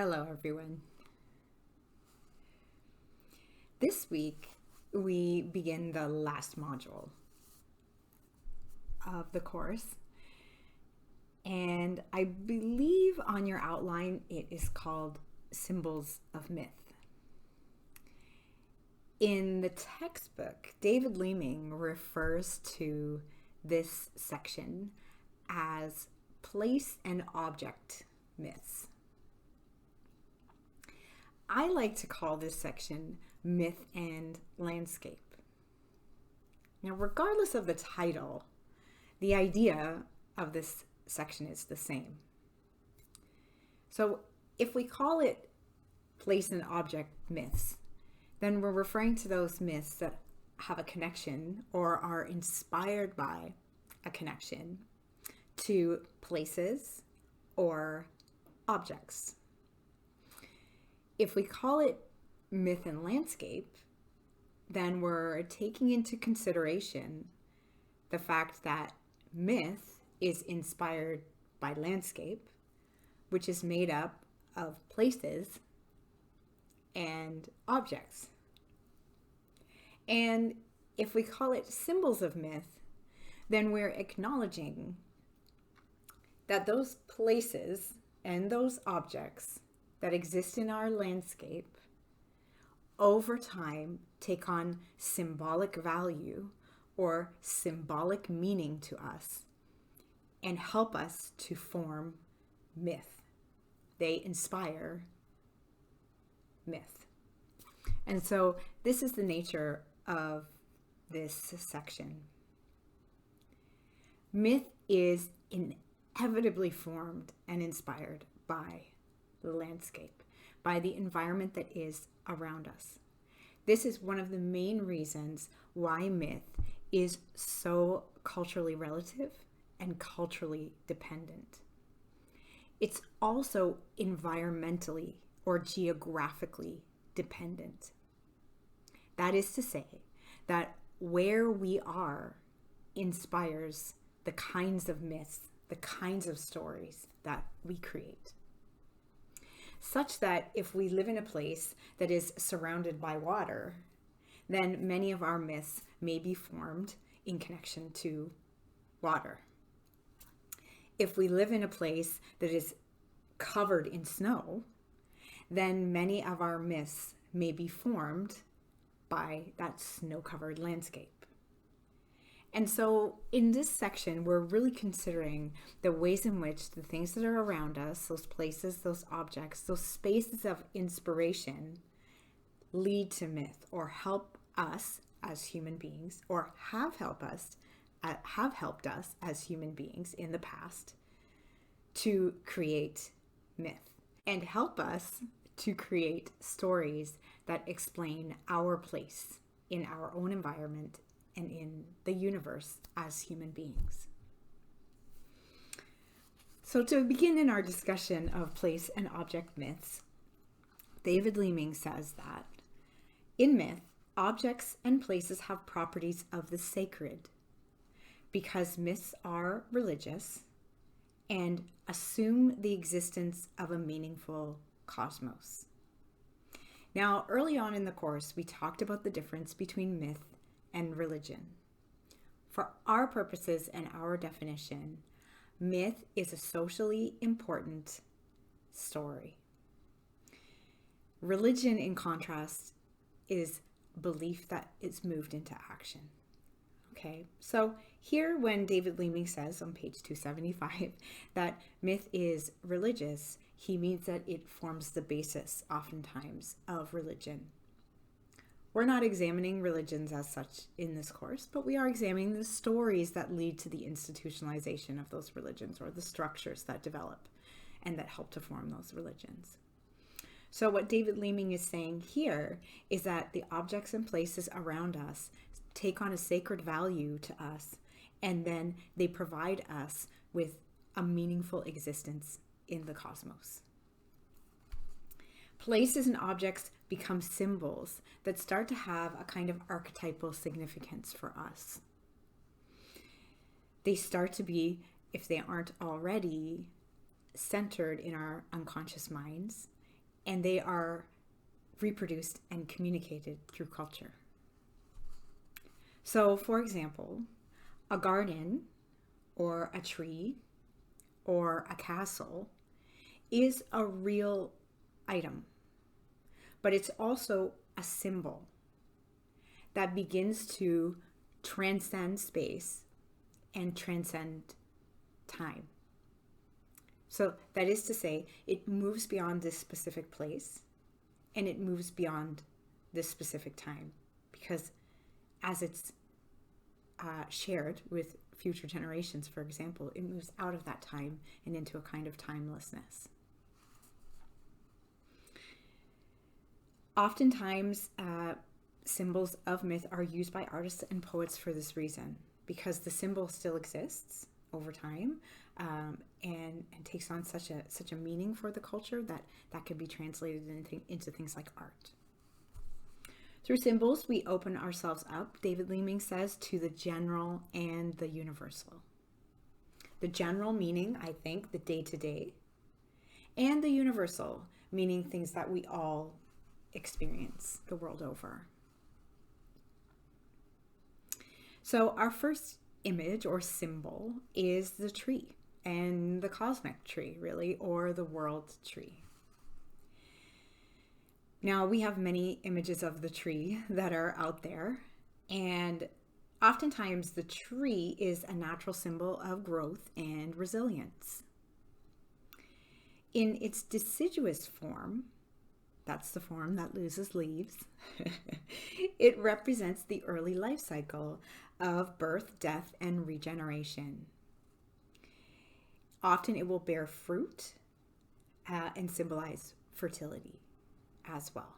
Hello, everyone. This week, we begin the last module of the course. And I believe on your outline, it is called Symbols of Myth. In the textbook, David Leeming refers to this section as place and object myths. I like to call this section Myth and Landscape. Now, regardless of the title, the idea of this section is the same. So if we call it place and object myths, then we're referring to those myths that have a connection or are inspired by a connection to places or objects. If we call it myth and landscape, then we're taking into consideration the fact that myth is inspired by landscape, which is made up of places and objects. And if we call it symbols of myth, then we're acknowledging that those places and those objects that exist in our landscape over time take on symbolic value or symbolic meaning to us and help us to form myth. They inspire myth. And so this is the nature of this section. Myth is inevitably formed and inspired by the landscape, by the environment that is around us. This is one of the main reasons why myth is so culturally relative and culturally dependent. It's also environmentally or geographically dependent. That is to say that where we are inspires the kinds of myths, the kinds of stories that we create. Such that if we live in a place that is surrounded by water, then many of our myths may be formed in connection to water. If we live in a place that is covered in snow, then many of our myths may be formed by that snow-covered landscape. And so in this section, we're really considering the ways in which the things that are around us, those places, those objects, those spaces of inspiration lead to myth or help us as human beings, or have helped us as human beings in the past to create myth and help us to create stories that explain our place in our own environment and in the universe as human beings. So to begin in our discussion of place and object myths, David Leeming says that in myth, objects and places have properties of the sacred because myths are religious and assume the existence of a meaningful cosmos. Now, early on in the course, we talked about the difference between myth and religion. For our purposes and our definition, myth is a socially important story. Religion, in contrast, is belief that is moved into action. Okay, so here when David Leeming says on page 275 that myth is religious, he means that it forms the basis, oftentimes, of religion. We're not examining religions as such in this course, but we are examining the stories that lead to the institutionalization of those religions or the structures that develop and that help to form those religions. So what David Leeming is saying here is that the objects and places around us take on a sacred value to us, and then they provide us with a meaningful existence in the cosmos. Places and objects become symbols that start to have a kind of archetypal significance for us. They start to be, if they aren't already, centered in our unconscious minds and they are reproduced and communicated through culture. So, for example, a garden or a tree or a castle is a real item, but it's also a symbol that begins to transcend space and transcend time. So that is to say, it moves beyond this specific place and it moves beyond this specific time, because as it's shared with future generations, for example, it moves out of that time and into a kind of timelessness. Oftentimes, symbols of myth are used by artists and poets for this reason, because the symbol still exists over time, and takes on such a meaning for the culture that can be translated into things like art. Through symbols, we open ourselves up, David Leeming says, to the general and the universal. The general meaning, I think, the day-to-day, and the universal meaning things that we all experience the world over. So our first image or symbol is the tree, and the cosmic tree, really, or the world tree. Now, we have many images of the tree that are out there, and oftentimes the tree is a natural symbol of growth and resilience. In its deciduous form, that's the form that loses leaves, it represents the early life cycle of birth, death, and regeneration. Often it will bear fruit and symbolize fertility as well.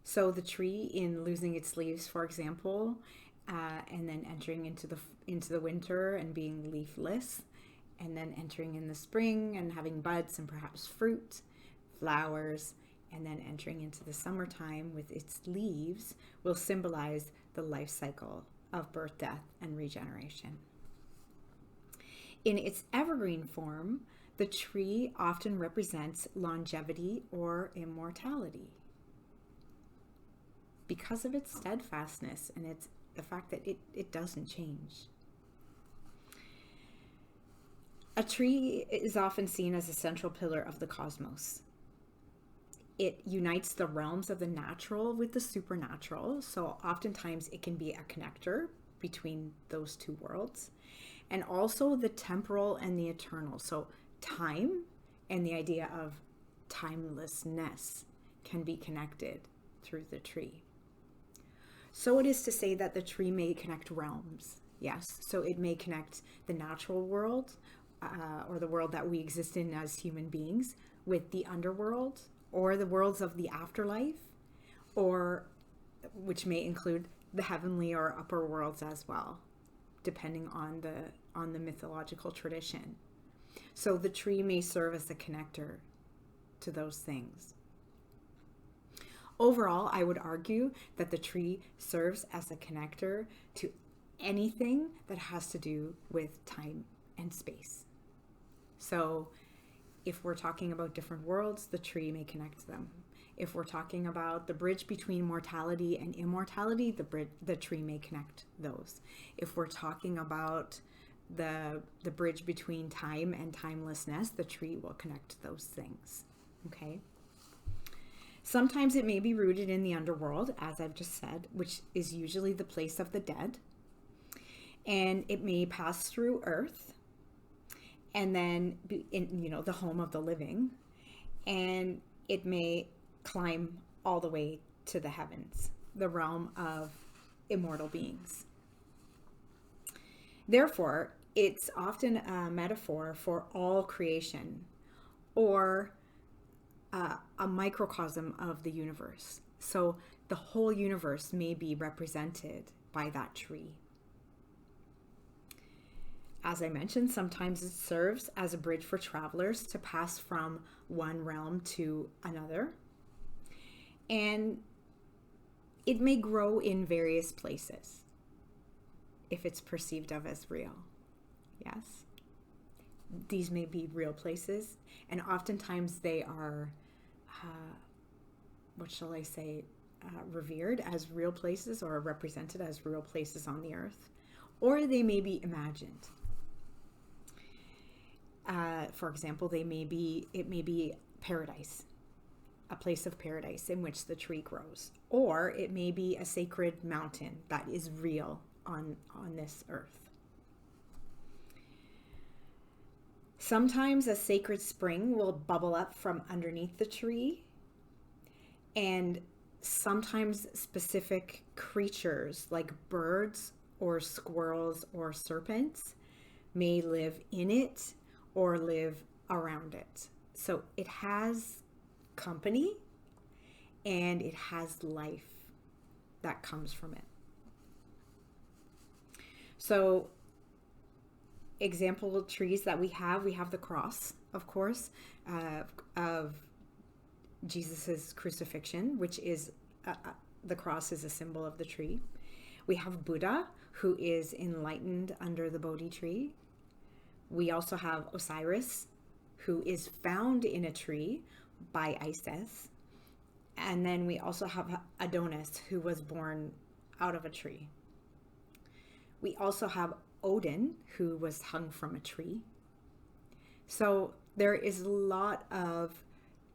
So the tree, in losing its leaves, for example, and then entering into the winter and being leafless, and then entering in the spring and having buds and perhaps fruit, flowers, and then entering into the summertime with its leaves, will symbolize the life cycle of birth, death, and regeneration. In its evergreen form, the tree often represents longevity or immortality because of its steadfastness and the fact that it doesn't change. A tree is often seen as a central pillar of the cosmos. It unites the realms of the natural with the supernatural, so oftentimes it can be a connector between those two worlds, and also the temporal and the eternal. So time and the idea of timelessness can be connected through the tree. So it is to say that the tree may connect realms, yes. So it may connect the natural world, or the world that we exist in as human beings, with the underworld, or the worlds of the afterlife, or which may include the heavenly or upper worlds as well, depending on the mythological tradition. So the tree may serve as a connector to those things. Overall, I would argue that the tree serves as a connector to anything that has to do with time and space. So if we're talking about different worlds, the tree may connect them. If we're talking about the bridge between mortality and immortality, the tree may connect those. If we're talking about the bridge between time and timelessness, the tree will connect those things. Okay? Sometimes it may be rooted in the underworld, as I've just said, which is usually the place of the dead. And it may pass through earth, and then be in, the home of the living, and it may climb all the way to the heavens, the realm of immortal beings. Therefore, it's often a metaphor for all creation, or a microcosm of the universe. So the whole universe may be represented by that tree. As I mentioned, sometimes it serves as a bridge for travelers to pass from one realm to another. And it may grow in various places if it's perceived of as real. Yes. These may be real places, and oftentimes they are what shall I say, revered as real places or represented as real places on the earth, or they may be imagined. For example, it may be paradise, a place of paradise in which the tree grows, or it may be a sacred mountain that is real on this earth. Sometimes a sacred spring will bubble up from underneath the tree, and sometimes specific creatures like birds or squirrels or serpents may live in it or live around it. So it has company and it has life that comes from it. So example trees that we have the cross, of course, of Jesus's crucifixion, which is the cross is a symbol of the tree. We have Buddha, who is enlightened under the Bodhi tree. We also have Osiris, who is found in a tree by Isis. And then we also have Adonis, who was born out of a tree. We also have Odin, who was hung from a tree. So there is a lot of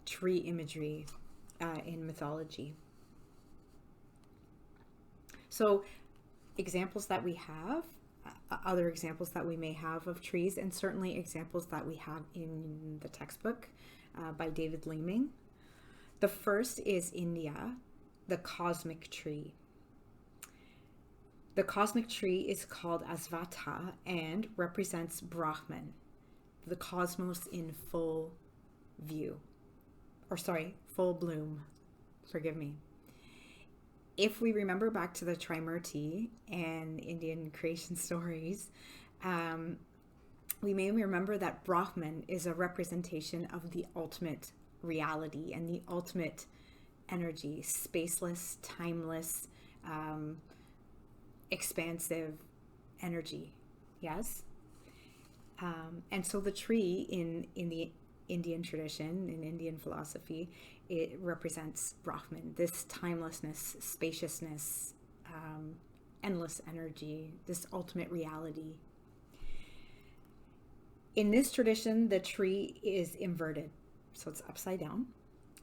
tree imagery in mythology. So examples that we have, other examples that we may have of trees, and certainly examples that we have in the textbook by David Leeming. The first is India, the cosmic tree. The cosmic tree is called Asvata and represents Brahman, the cosmos in full view. Full bloom. Forgive me. If we remember back to the Trimurti and Indian creation stories, we may remember that Brahman is a representation of the ultimate reality and the ultimate energy, spaceless, timeless, expansive energy. Yes? And so the tree in the Indian tradition, in Indian philosophy, it represents Brahman, this timelessness, spaciousness, endless energy, this ultimate reality. In this tradition, the tree is inverted, so it's upside down,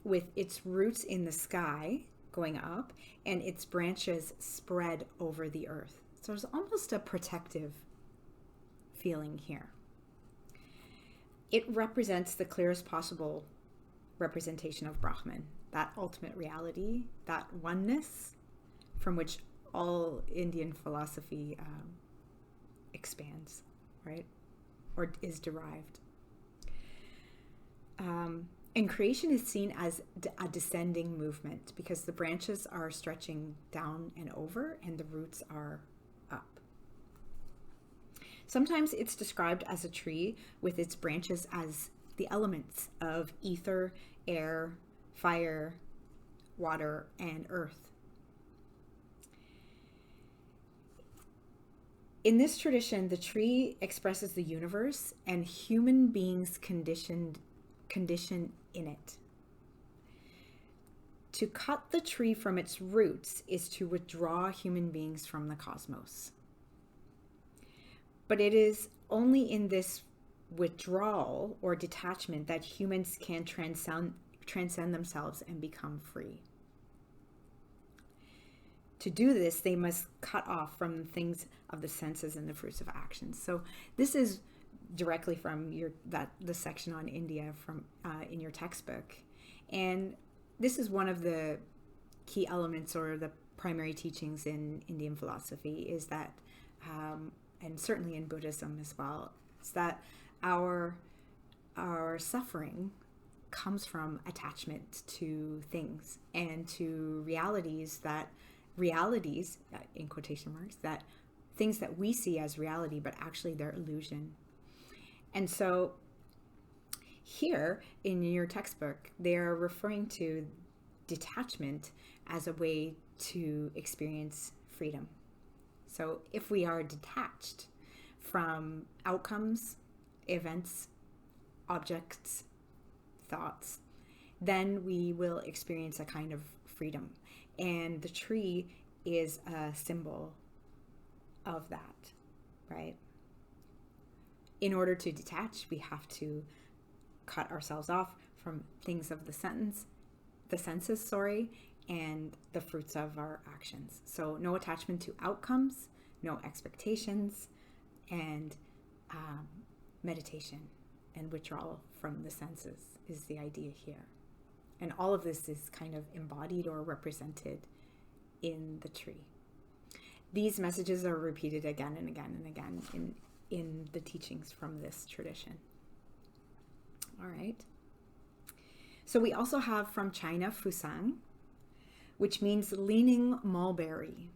with its roots in the sky going up and its branches spread over the earth. So there's almost a protective feeling here. It represents the clearest possible representation of Brahman, that ultimate reality, that oneness from which all Indian philosophy expands, right? Or is derived. And creation is seen as a descending movement because the branches are stretching down and over and the roots are up. Sometimes it's described as a tree with its branches as the elements of ether, air, fire, water, and earth. In this tradition, the tree expresses the universe and human beings' condition in it. To cut the tree from its roots is to withdraw human beings from the cosmos. But it is only in this withdrawal or detachment that humans can transcend themselves and become free. To do this, they must cut off from things of the senses and the fruits of action. So this is directly from the section on India from in your textbook, and this is one of the key elements or the primary teachings in Indian philosophy is that, and certainly in Buddhism as well, is that our suffering comes from attachment to things and to realities in quotation marks, that things that we see as reality, but actually they're illusion. And so here in your textbook, they're referring to detachment as a way to experience freedom. So if we are detached from outcomes, events, objects, thoughts, then we will experience a kind of freedom. And the tree is a symbol of that, right? In order to detach, we have to cut ourselves off from things of the senses, and the fruits of our actions. So no attachment to outcomes, no expectations, and meditation and withdrawal from the senses is the idea here. And all of this is kind of embodied or represented in the tree. These messages are repeated again and again and again in the teachings from this tradition. All right. So we also have from China, Fusang, which means leaning mulberry.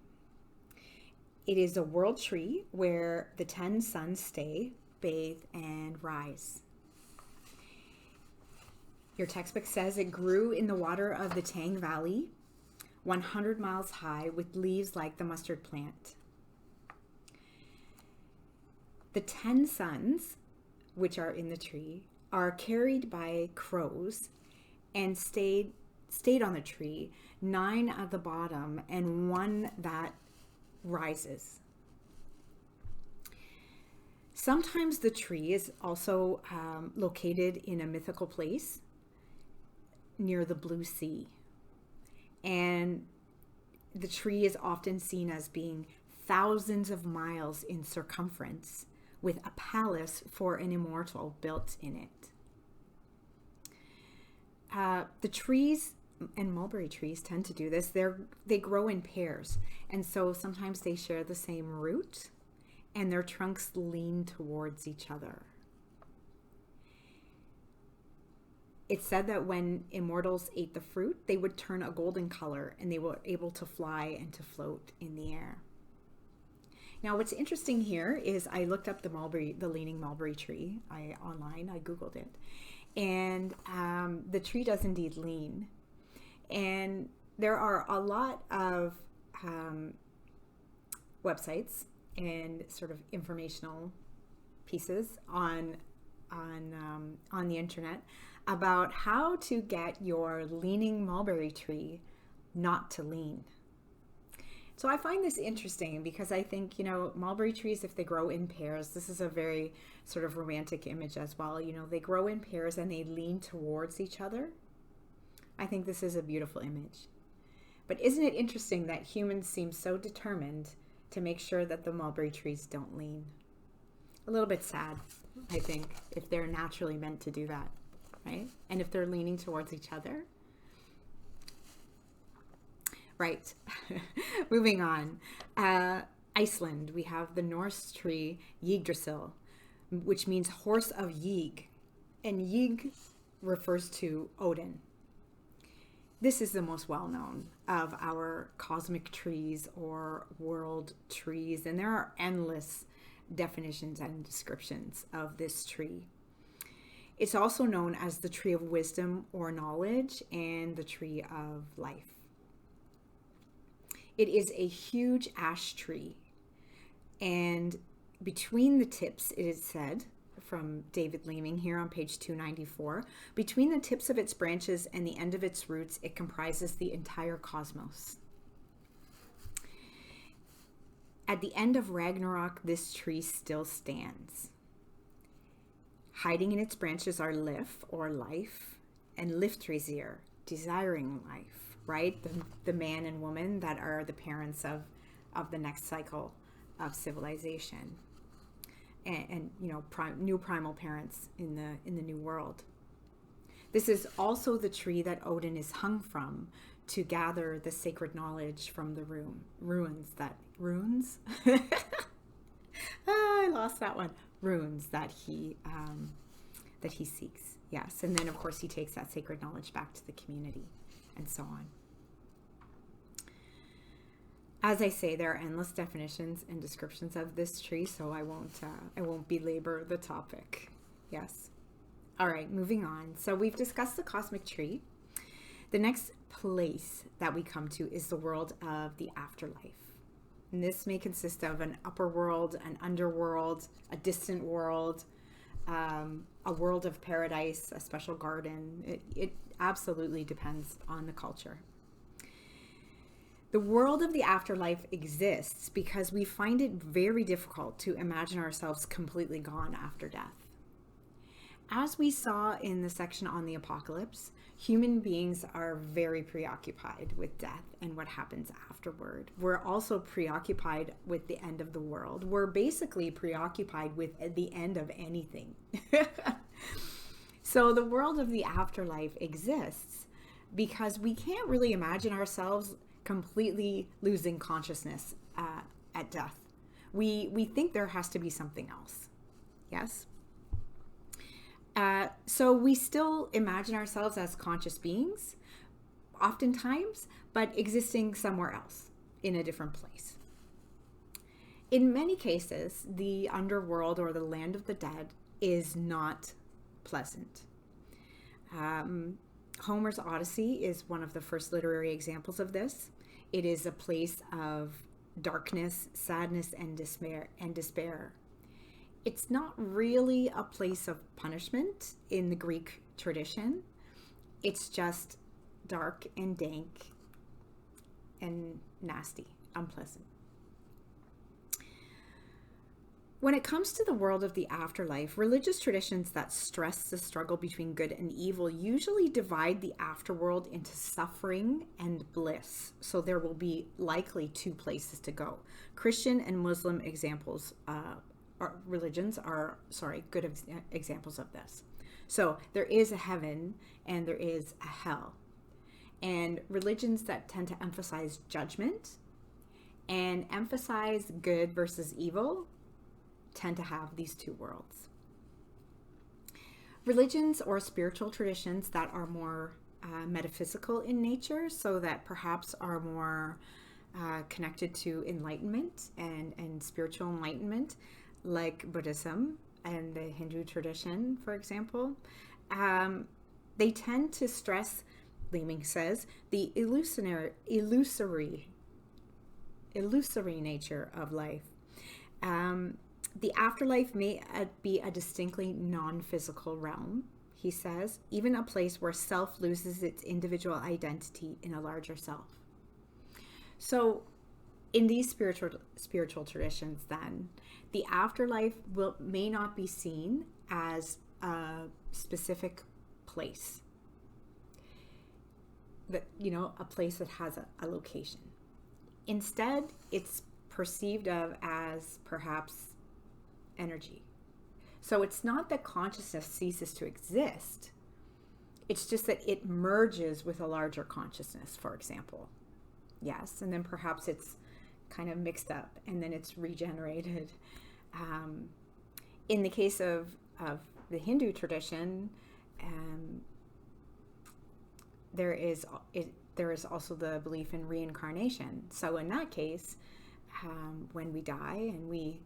It is a world tree where the 10 suns stay, bathe, and rise. Your textbook says it grew in the water of the Tang Valley, 100 miles high, with leaves like the mustard plant. The 10 suns, which are in the tree, are carried by crows and stayed on the tree, 9 at the bottom and 1 that rises. Sometimes the tree is also located in a mythical place near the blue sea. And the tree is often seen as being thousands of miles in circumference, with a palace for an immortal built in it. The trees, and mulberry trees tend to do this, they grow in pairs. And so sometimes they share the same root and their trunks lean towards each other. It's said that when immortals ate the fruit, they would turn a golden color and they were able to fly and to float in the air. Now, what's interesting here is I looked up the leaning mulberry tree online. I Googled it. And the tree does indeed lean. And there are a lot of websites and sort of informational pieces on the internet about how to get your leaning mulberry tree not to lean. So I find this interesting because I think, mulberry trees, if they grow in pairs, this is a very sort of romantic image as well. They grow in pairs and they lean towards each other. I think this is a beautiful image. But isn't it interesting that humans seem so determined to make sure that the mulberry trees don't lean? A little bit sad, I think, if they're naturally meant to do that, right? And if they're leaning towards each other. Right. Moving on. Iceland, we have the Norse tree Yggdrasil, which means horse of Ygg. And Ygg refers to Odin. This is the most well-known of our cosmic trees or world trees, and there are endless definitions and descriptions of this tree. It's also known as the tree of wisdom or knowledge and the tree of life. It is a huge ash tree, and between the tips, it is said, from David Leeming here on page 294, between the tips of its branches and the end of its roots, it comprises the entire cosmos. At the end of Ragnarok, this tree still stands. Hiding in its branches are Lif, or life, and Liftrizir, desiring life. Right? The man and woman that are the parents of the next cycle of civilization, and new primal parents in the new world. This is also the tree that Odin is hung from to gather the sacred knowledge from the runes. I lost that one. Runes that he seeks. Yes, and then of course he takes that sacred knowledge back to the community, and so on. As I say, there are endless definitions and descriptions of this tree, so I won't belabor the topic. Yes. All right, moving on. So we've discussed the cosmic tree. The next place that we come to is the world of the afterlife. And this may consist of an upper world, an underworld, a distant world, a a world of paradise, a special garden. It absolutely depends on the culture. The world of the afterlife exists because we find it very difficult to imagine ourselves completely gone after death. As we saw in the section on the apocalypse, human beings are very preoccupied with death and what happens afterward. We're also preoccupied with the end of the world. We're basically preoccupied with the end of anything. So the world of the afterlife exists because we can't really imagine ourselves completely losing consciousness at death. We think there has to be something else. Yes? So we still imagine ourselves as conscious beings, oftentimes, but existing somewhere else in a different place. In many cases, the underworld or the land of the dead is not pleasant. Homer's Odyssey is one of the first literary examples of this. It is a place of darkness, sadness, and despair. It's not really a place of punishment in the Greek tradition. It's just dark and dank and nasty, unpleasant. When it comes to the world of the afterlife, religious traditions that stress the struggle between good and evil usually divide the afterworld into suffering and bliss. So there will be likely two places to go. Christian and Muslim examples religions are good examples of this. So there is a heaven and there is a hell. And religions that tend to emphasize judgment and emphasize good versus evil tend to have these two worlds. Religions or spiritual traditions that are more metaphysical in nature, so that perhaps are more connected to enlightenment and spiritual enlightenment, like Buddhism and the Hindu tradition, for example, they tend to stress, Leeming says, the illusory nature of life. The afterlife may be a distinctly non-physical realm, he says, even a place where self loses its individual identity in a larger self. So in these spiritual traditions, then, the afterlife may not be seen as a specific place, a place that has a location. Instead, it's perceived of as perhaps energy. So it's not that consciousness ceases to exist. It's just that it merges with a larger consciousness, for example. Yes, and then perhaps it's kind of mixed up and then it's regenerated. In the case of the Hindu tradition, there is also the belief in reincarnation. So in that case, when we die and we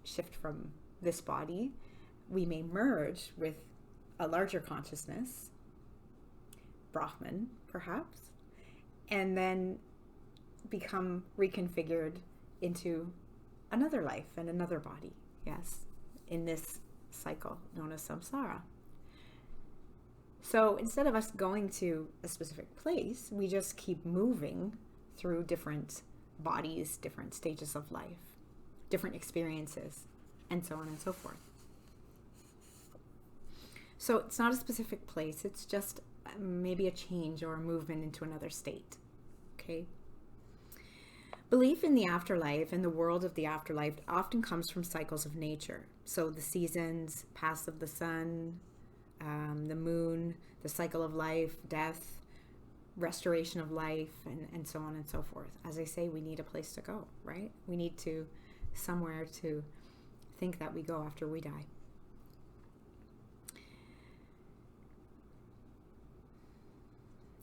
shift from this body, we may merge with a larger consciousness, Brahman perhaps, and then become reconfigured into another life and another body, yes, in this cycle known as samsara. So instead of us going to a specific place, we just keep moving through different bodies, different stages of life, different experiences, and so on and so forth. So it's not a specific place, it's just maybe a change or a movement into another state, okay? Belief in the afterlife and the world of the afterlife often comes from cycles of nature. So the seasons, paths of the sun, the moon, the cycle of life, death, restoration of life, and so on and so forth. As I say, we need a place to go, right? We need to somewhere to think that we go after we die.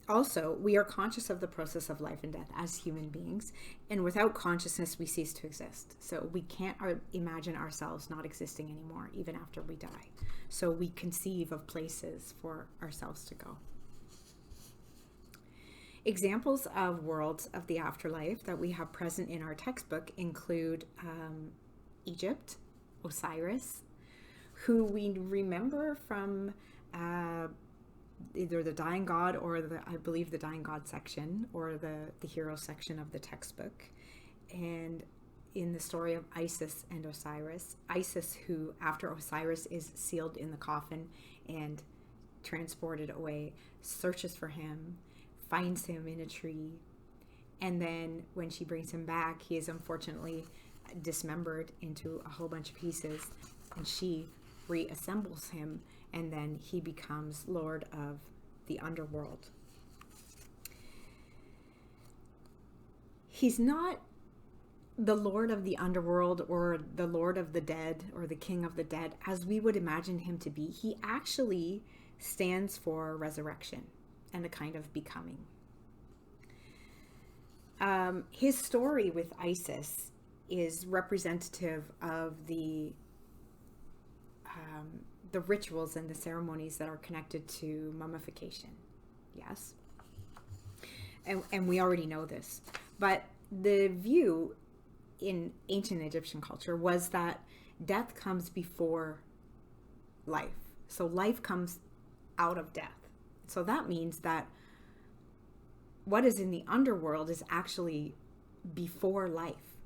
Also, we are conscious of the process of life and death as human beings, and without consciousness, we cease to exist. So we can't imagine ourselves not existing anymore, even after we die. So we conceive of places for ourselves to go. Examples of worlds of the afterlife that we have present in our textbook include Egypt, Osiris, who we remember from either the Dying God or I believe the Dying God section or the hero section of the textbook. And in the story of Isis and Osiris, Isis, who after Osiris is sealed in the coffin and transported away, searches for him, finds him in a tree, and then when she brings him back, he is unfortunately dismembered into a whole bunch of pieces, and she reassembles him, and then he becomes Lord of the underworld. He's not the Lord of the underworld or the Lord of the dead or the King of the dead as we would imagine him to be. He actually stands for resurrection and a kind of becoming. His story with Isis is representative of the rituals and the ceremonies that are connected to mummification. Yes. And we already know this. But the view in ancient Egyptian culture was that death comes before life. So life comes out of death. So that means that what is in the underworld is actually before life.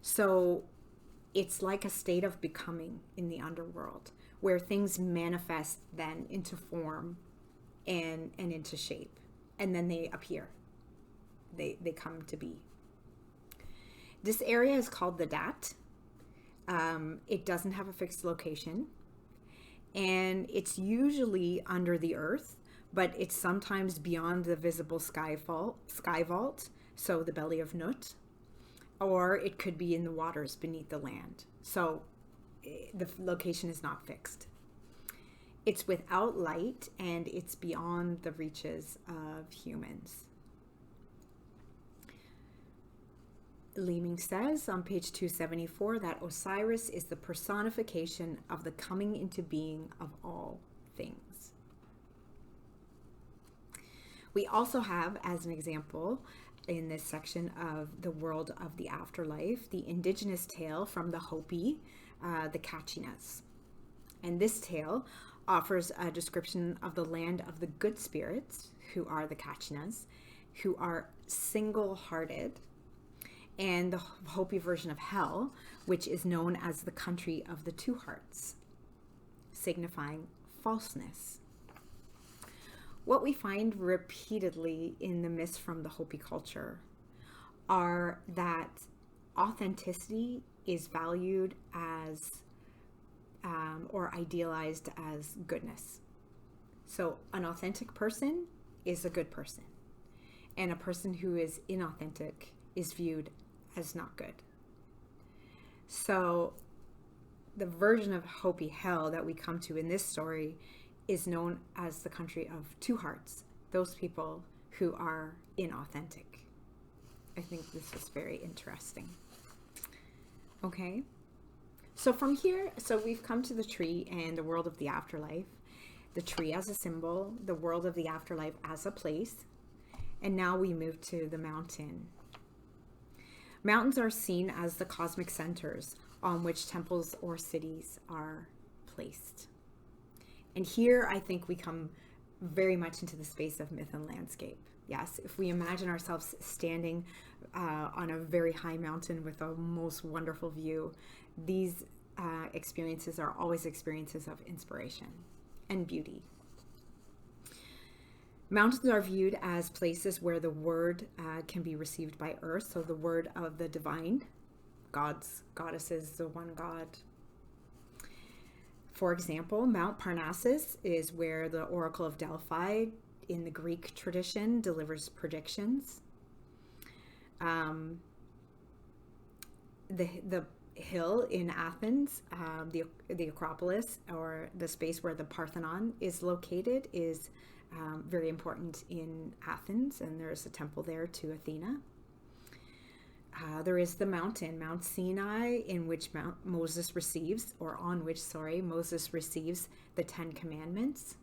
So it's like a state of becoming in the underworld where things manifest then into form and into shape. And then they appear. They come to be. This area is called the Dat. It doesn't have a fixed location. And it's usually under the earth, but it's sometimes beyond the visible sky vault, so the belly of Nut, or it could be in the waters beneath the land. So the location is not fixed. It's without light, and it's beyond the reaches of humans. Leeming says on page 274 that Osiris is the personification of the coming into being of all things. We also have, as an example, in this section of the world of the afterlife, the indigenous tale from the Hopi, the Kachinas. And this tale offers a description of the land of the good spirits, who are the Kachinas, who are single-hearted, and the Hopi version of hell, which is known as the country of the two hearts, signifying falseness. What we find repeatedly in the myths from the Hopi culture are that authenticity is valued as or idealized as goodness. So an authentic person is a good person, and a person who is inauthentic is viewed as not good. So the version of Hopi hell that we come to in this story is known as the country of two hearts, those people who are inauthentic. I think this is very interesting. Okay, so from here, so we've come to the tree and the world of the afterlife, the tree as a symbol, the world of the afterlife as a place, and now we move to the mountain. Mountains are seen as the cosmic centers on which temples or cities are placed. And here I think we come very much into the space of myth and landscape. Yes, if we imagine ourselves standing on a very high mountain with a most wonderful view, these experiences are always experiences of inspiration and beauty. Mountains are viewed as places where the word can be received by earth, so the word of the divine, gods, goddesses, the one God. For example, Mount Parnassus is where the Oracle of Delphi in the Greek tradition delivers predictions. The hill in Athens, the Acropolis, or the space where the Parthenon is located, is very important in Athens, and there's a temple there to Athena. There is the mountain, Mount Sinai, on which Moses receives the Ten Commandments.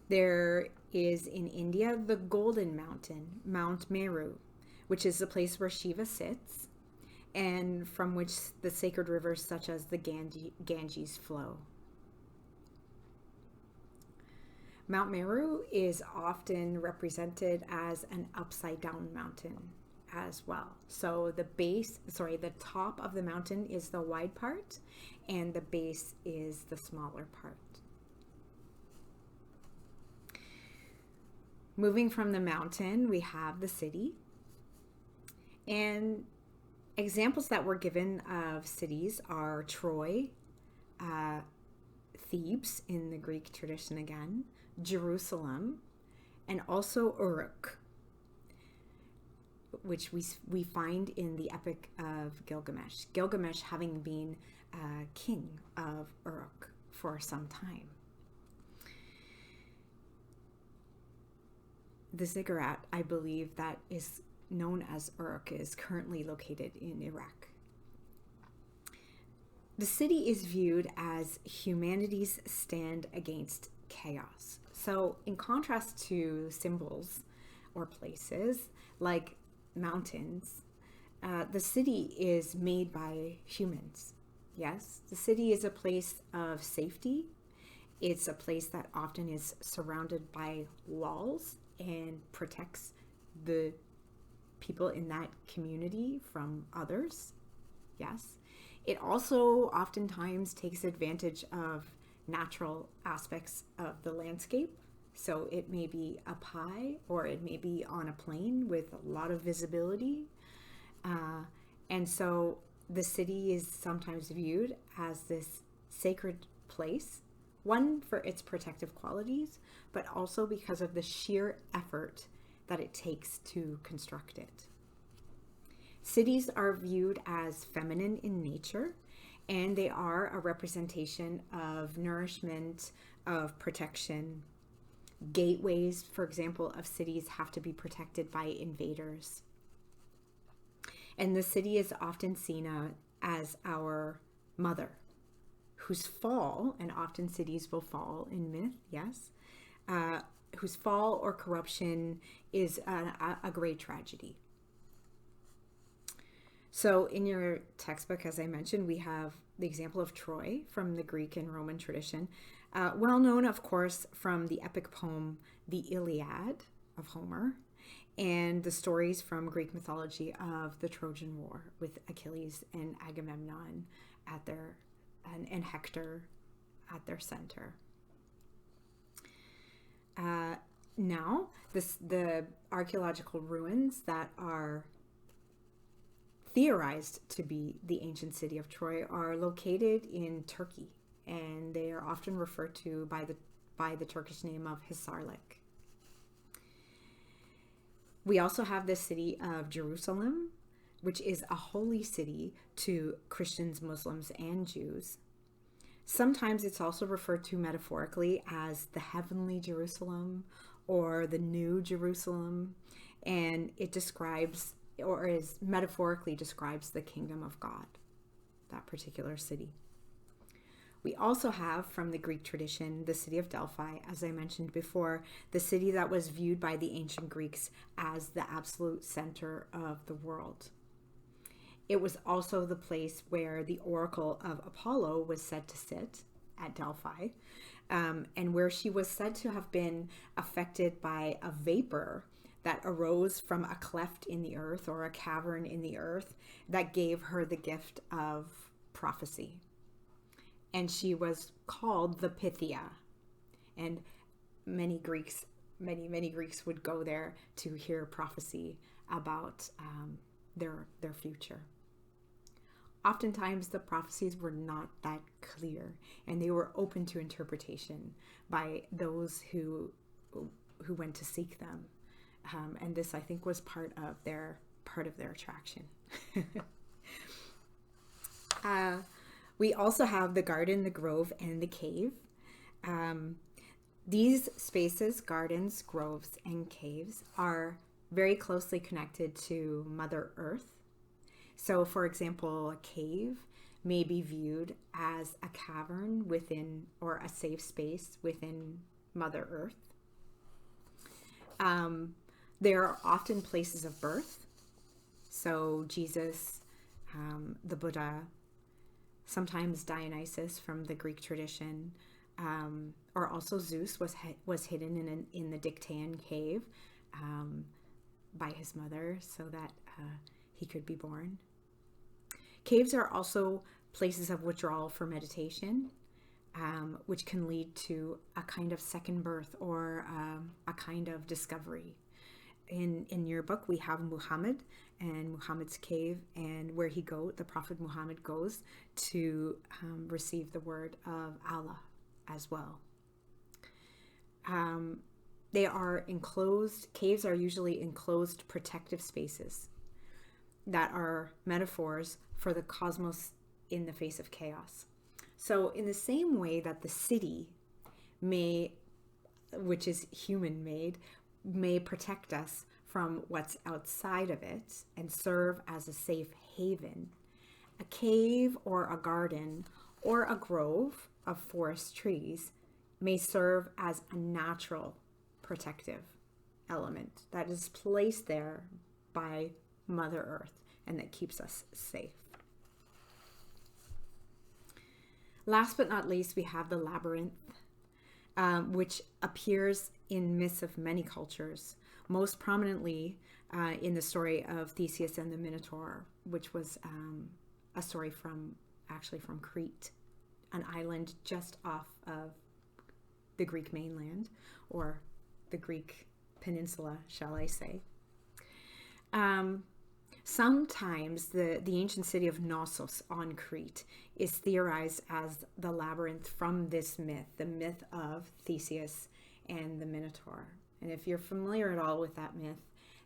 There is in India the Golden Mountain, Mount Meru, which is the place where Shiva sits, and from which the sacred rivers such as the Ganges flow. Mount Meru is often represented as an upside down mountain as well. So the top of the mountain is the wide part and the base is the smaller part. Moving from the mountain, we have the city. And examples that were given of cities are Troy, Thebes in the Greek tradition again, Jerusalem, and also Uruk, which we find in the Epic of Gilgamesh. Gilgamesh having been king of Uruk for some time. The ziggurat, I believe, that is known as Uruk is currently located in Iraq. The city is viewed as humanity's stand against chaos. So in contrast to symbols or places like mountains, the city is made by humans. Yes, the city is a place of safety. It's a place that often is surrounded by walls and protects the people in that community from others. Yes. It also oftentimes takes advantage of natural aspects of the landscape. So it may be up high or it may be on a plain with a lot of visibility. And so the city is sometimes viewed as this sacred place, one for its protective qualities, but also because of the sheer effort that it takes to construct it. Cities are viewed as feminine in nature, and they are a representation of nourishment, of protection. Gateways, for example, of cities have to be protected by invaders. And the city is often seen as our mother, whose fall, and often cities will fall in myth, yes, whose fall or corruption is a great tragedy. So in your textbook, as I mentioned, we have the example of Troy from the Greek and Roman tradition, well known, of course, from the epic poem, the Iliad of Homer, and the stories from Greek mythology of the Trojan War with Achilles and Agamemnon and Hector at their center. Now, the archaeological ruins that are theorized to be the ancient city of Troy are located in Turkey, and they are often referred to by the Turkish name of Hisarlik. We also have the city of Jerusalem, which is a holy city to Christians, Muslims, and Jews. Sometimes it's also referred to metaphorically as the heavenly Jerusalem or the new Jerusalem, and it describes, or is metaphorically describes, the kingdom of God, that particular city. We also have from the Greek tradition the city of Delphi, as I mentioned before, the city that was viewed by the ancient Greeks as the absolute center of the world. It was also the place where the oracle of Apollo was said to sit at Delphi, and where she was said to have been affected by a vapor that arose from a cleft in the earth or a cavern in the earth that gave her the gift of prophecy. And she was called the Pythia. And many Greeks would go there to hear prophecy about their future. Oftentimes the prophecies were not that clear, and they were open to interpretation by those who went to seek them. And this, I think, was part of their attraction. We also have the garden, the grove, and the cave. These spaces, gardens, groves, and caves, are very closely connected to Mother Earth. So, for example, a cave may be viewed as a cavern within, or a safe space within Mother Earth. There are often places of birth. So Jesus the Buddha, sometimes Dionysus from the Greek tradition, or also Zeus was hidden in the Dictaean cave by his mother so that he could be born. Caves are also places of withdrawal for meditation, which can lead to a kind of second birth or a kind of discovery. In your book, we have Muhammad and Muhammad's cave, and where the Prophet Muhammad goes to receive the word of Allah as well. Caves are usually enclosed protective spaces that are metaphors for the cosmos in the face of chaos. So in the same way that the city which is human-made, may protect us from what's outside of it and serve as a safe haven, a cave or a garden or a grove of forest trees may serve as a natural protective element that is placed there by Mother Earth and that keeps us safe. Last but not least, we have the labyrinth, which appears in myths of many cultures, most prominently in the story of Theseus and the Minotaur, which was a story from Crete, an island just off of the Greek mainland, or the Greek peninsula, shall I say. Sometimes the ancient city of Knossos on Crete is theorized as the labyrinth from this myth, the myth of Theseus and the Minotaur. And if you're familiar at all with that myth,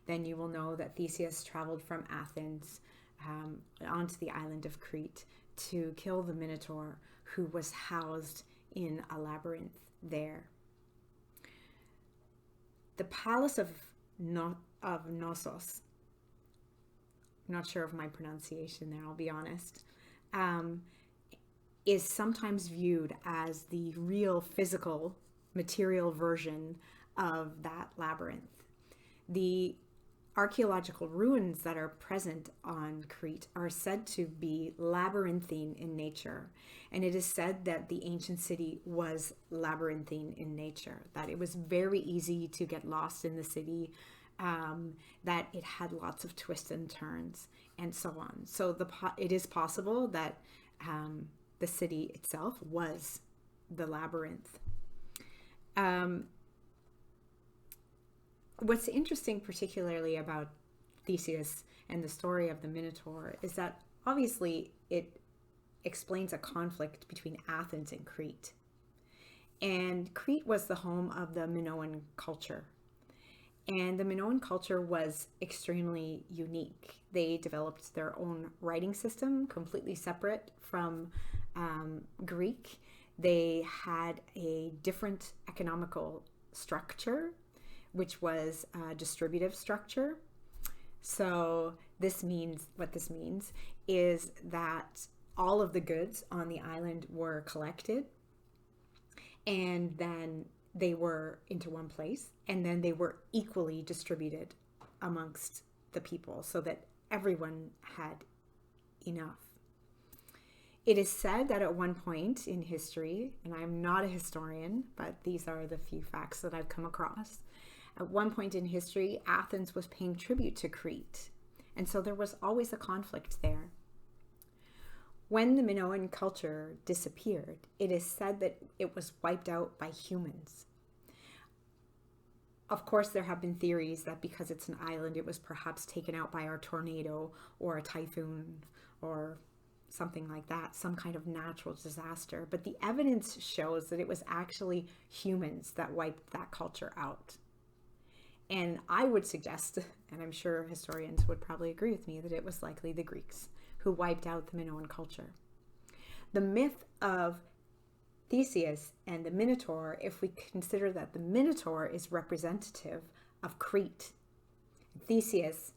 then you will know that Theseus traveled from Athens onto the island of Crete to kill the Minotaur, who was housed in a labyrinth there. The palace of Knossos, not sure of my pronunciation there, I'll be honest, is sometimes viewed as the real physical material version of that labyrinth. The archaeological ruins that are present on Crete are said to be labyrinthine in nature, and it is said that the ancient city was labyrinthine in nature, that it was very easy to get lost in the city, that it had lots of twists and turns, and so on. So it is possible that the city itself was the labyrinth. What's interesting particularly about Theseus and the story of the Minotaur is that obviously it explains a conflict between Athens and Crete. And Crete was the home of the Minoan culture. And the Minoan culture was extremely unique. They developed their own writing system, completely separate from Greek. They had a different economical structure, which was a distributive structure. So what this means is that all of the goods on the island were collected, and then they were into one place, and then they were equally distributed amongst the people so that everyone had enough. It is said that at one point in history, and I'm not a historian, but these are the few facts that I've come across. At one point in history, Athens was paying tribute to Crete, and so there was always a conflict there. When the Minoan culture disappeared, it is said that it was wiped out by humans. Of course, there have been theories that because it's an island, it was perhaps taken out by a tornado or a typhoon or something like that, some kind of natural disaster. But the evidence shows that it was actually humans that wiped that culture out. And I would suggest, and I'm sure historians would probably agree with me, that it was likely the Greeks who wiped out the Minoan culture. The myth of Theseus and the Minotaur, if we consider that the Minotaur is representative of Crete, Theseus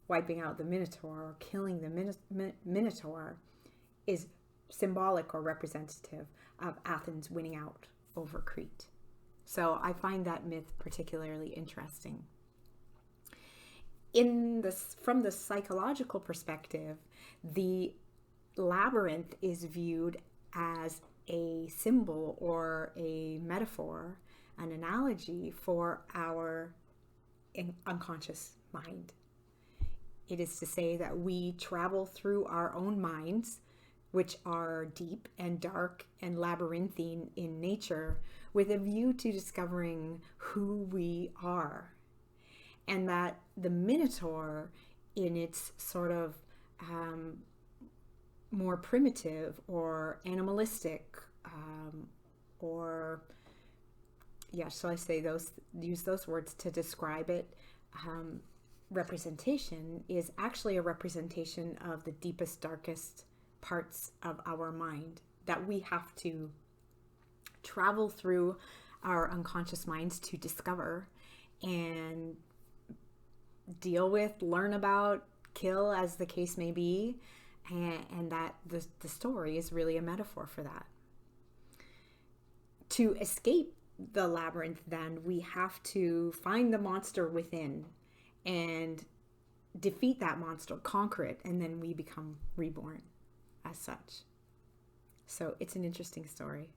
wiping out the Minotaur or killing the Minotaur is symbolic or representative of Athens winning out over Crete. So I find that myth particularly interesting. From the psychological perspective, the labyrinth is viewed as a symbol or a metaphor, an analogy for our unconscious mind. It is to say that we travel through our own minds, which are deep and dark and labyrinthine in nature, with a view to discovering who we are. And that the Minotaur, in its sort of more primitive or animalistic, or shall I say use those words to describe it, representation is actually a representation of the deepest, darkest parts of our mind that we have to travel through our unconscious minds to discover and deal with, learn about, kill, as the case may be, and that the story is really a metaphor for that. To escape the labyrinth, then, we have to find the monster within and defeat that monster, conquer it, and then we become reborn as such. So it's an interesting story.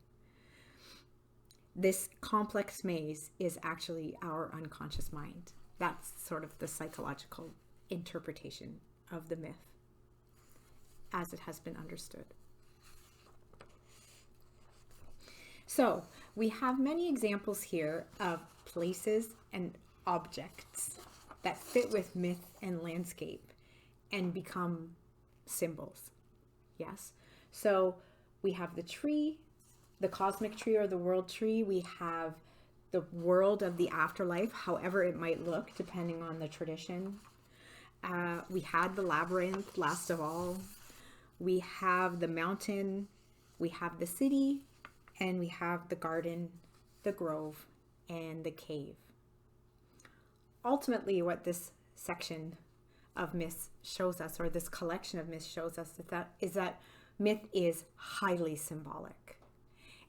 This complex maze is actually our unconscious mind. That's sort of the psychological interpretation of the myth as it has been understood. So we have many examples here of places and objects that fit with myth and landscape and become symbols. Yes. So we have the tree, the cosmic tree or the world tree. We have the world of the afterlife, however it might look, depending on the tradition. We had the labyrinth, last of all. We have the mountain, we have the city, and we have the garden, the grove, and the cave. Ultimately, what this section of myths shows us, or this collection of myths shows us, is that myth is highly symbolic.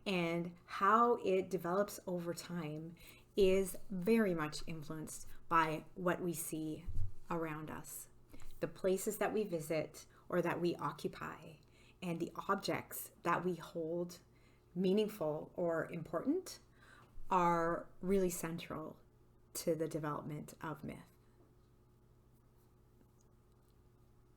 And how it develops over time is very much influenced by what we see around us. The places that we visit or that we occupy, and the objects that we hold meaningful or important are really central to the development of myth.